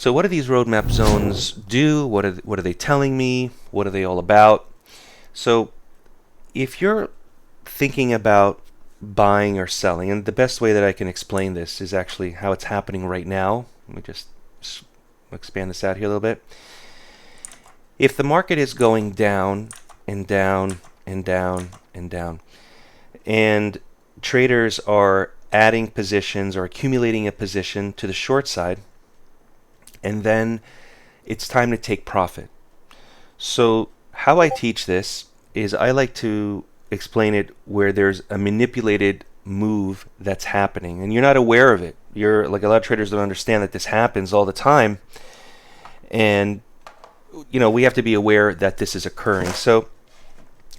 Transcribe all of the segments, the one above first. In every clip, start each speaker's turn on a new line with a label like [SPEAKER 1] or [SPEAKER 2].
[SPEAKER 1] So what do these roadmap zones do? What are they telling me? What are they all about? So if you're thinking about buying or selling, and the best way that I can explain this is actually how it's happening right now. Let me just expand this out here a little bit. If the market is going down and down and down and down, and traders are adding positions or accumulating a position to the short side, and then it's time to take profit. So how I teach this is I like to explain it where there's a manipulated move that's happening and you're not aware of it. You're like, a lot of traders don't understand that this happens all the time, and we have to be aware that this is occurring. So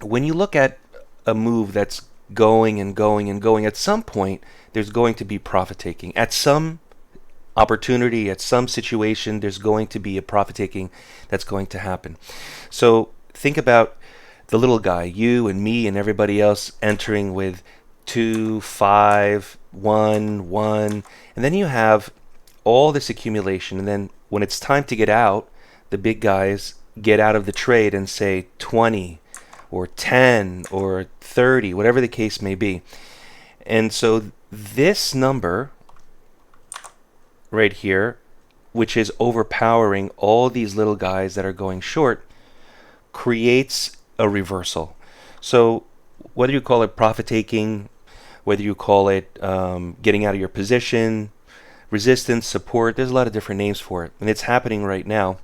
[SPEAKER 1] when you look at a move that's going and going and going, at some point there's going to be profit taking. At some opportunity, at some situation, there's going to be a profit taking that's going to happen. So think about the little guy, you and me and everybody else entering with 2, 5, 1, 1, and then you have all this accumulation, and then when it's time to get out, the big guys get out of the trade and say 20 or 10 or 30, whatever the case may be. And so this number right here, which is overpowering all these little guys that are going short, creates a reversal. So whether you call it profit taking, whether you call it getting out of your position, resistance, support, there's a lot of different names for it, and it's happening right now.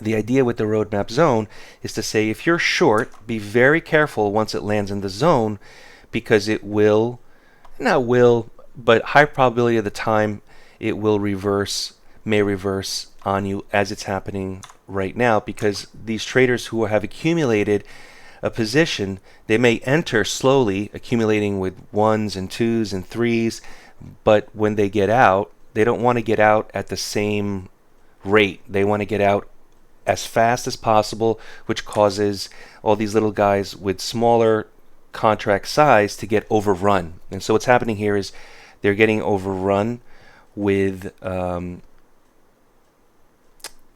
[SPEAKER 1] The idea with the roadmap zone is to say, if you're short, be very careful once it lands in the zone, because it will, not will, but high probability of the time it will reverse, may reverse on you as it's happening right now, because these traders who have accumulated a position, they may enter slowly, accumulating with 1s and 2s and 3s, but when they get out, they don't want to get out at the same rate. They want to get out as fast as possible, which causes all these little guys with smaller contract size to get overrun. And so what's happening here is they're getting overrun with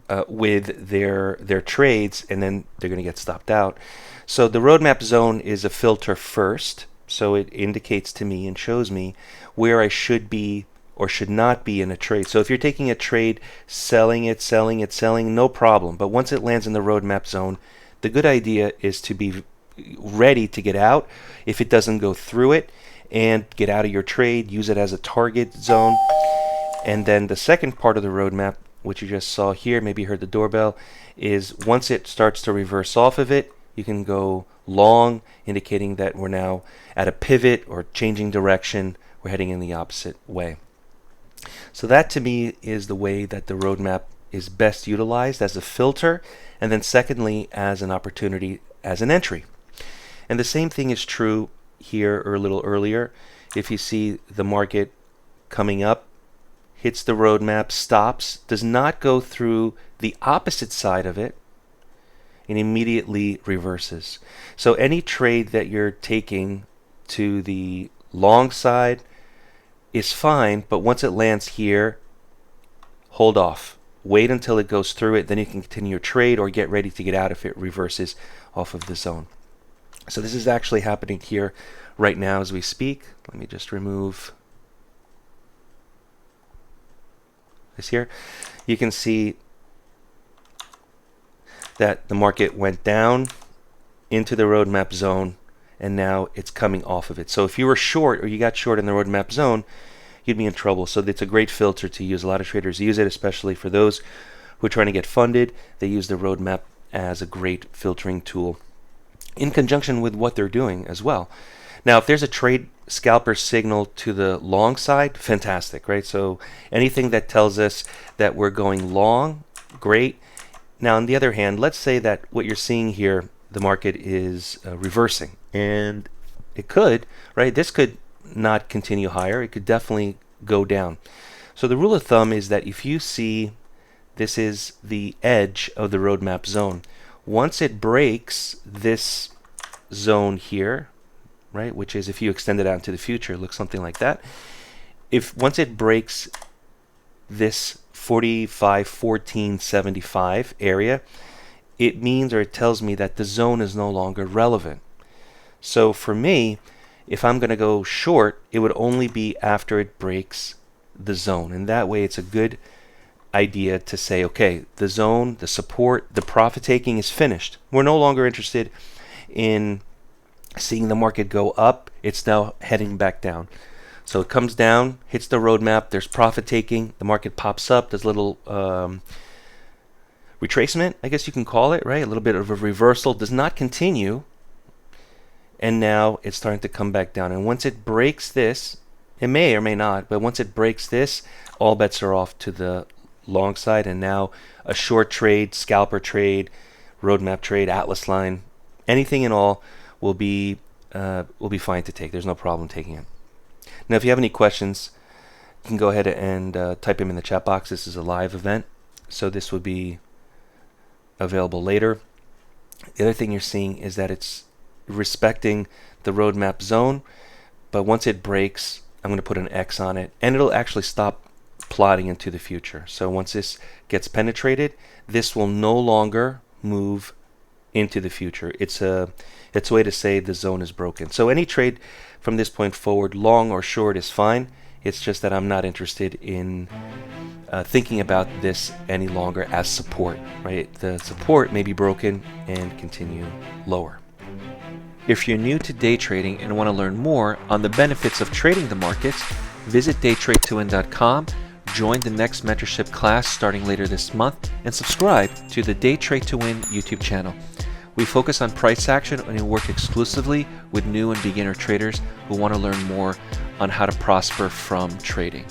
[SPEAKER 1] their trades, and then they're going to get stopped out. So the roadmap zone is a filter first, so it indicates to me and shows me where I should be or should not be in a trade. So if you're taking a trade, selling it, no problem. But once it lands in the roadmap zone, the good idea is to be ready to get out if it doesn't go through it, and get out of your trade, use it as a target zone. And then the second part of the roadmap, which you just saw here, maybe you heard the doorbell, is once it starts to reverse off of it, you can go long, indicating that we're now at a pivot or changing direction. We're heading in the opposite way. So that to me is the way that the roadmap is best utilized, as a filter, and then secondly as an opportunity, as an entry. And the same thing is true here, or a little earlier. If you see the market coming up, hits the roadmap, stops, does not go through the opposite side of it, and immediately reverses. So any trade that you're taking to the long side is fine, but once it lands here, hold off. Wait until it goes through it, then you can continue your trade or get ready to get out if it reverses off of the zone. So this is actually happening here right now as we speak. Let me just remove this here. You can see that the market went down into the roadmap zone, and now it's coming off of it. So if you were short, or you got short in the roadmap zone, you'd be in trouble. So it's a great filter to use. A lot of traders use it, especially for those who are trying to get funded. They use the roadmap as a great filtering tool in conjunction with what they're doing as well. Now, if there's a trade scalper signal to the long side, fantastic, right? So anything that tells us that we're going long, great. Now, on the other hand, let's say that what you're seeing here, the market is reversing, and it could, right? This could not continue higher. It could definitely go down. So the rule of thumb is that if you see this is the edge of the roadmap zone, once it breaks this zone here, right, which is, if you extend it out into the future, it looks something like that. If once it breaks this 45.1475 area, it means, or it tells me, that the zone is no longer relevant. So for me, if I'm going to go short, it would only be after it breaks the zone. And that way it's a good idea to say, okay, the zone, the support, the profit taking is finished. We're no longer interested in seeing the market go up. It's now heading back down. So it comes down, hits the roadmap, there's profit taking, the market pops up, there's a little retracement, I guess you can call it, right? A little bit of a reversal, does not continue, and now it's starting to come back down. And once it breaks this, it may or may not, but once it breaks this, all bets are off to the long side, and now a short trade, scalper trade, roadmap trade, atlas line, anything and all will be fine to take. There's no problem taking it. Now, if you have any questions, you can go ahead and type them in the chat box. This is a live event, so this would be available later. The other thing you're seeing is that it's respecting the roadmap zone, but once it breaks, I'm going to put an X on it, and it'll actually stop plotting into the future. So once this gets penetrated, this will no longer move into the future. It's a way to say the zone is broken. So any trade from this point forward, long or short, is fine. It's just that I'm not interested in thinking about this any longer as support, right? The support may be broken and continue lower. If you're new to day trading and want to learn more on the benefits of trading the markets, visit Daytradetowin.com, join the next mentorship class starting later this month, and subscribe to the Day Trade to Win YouTube channel. We focus on price action and work exclusively with new and beginner traders who want to learn more on how to prosper from trading.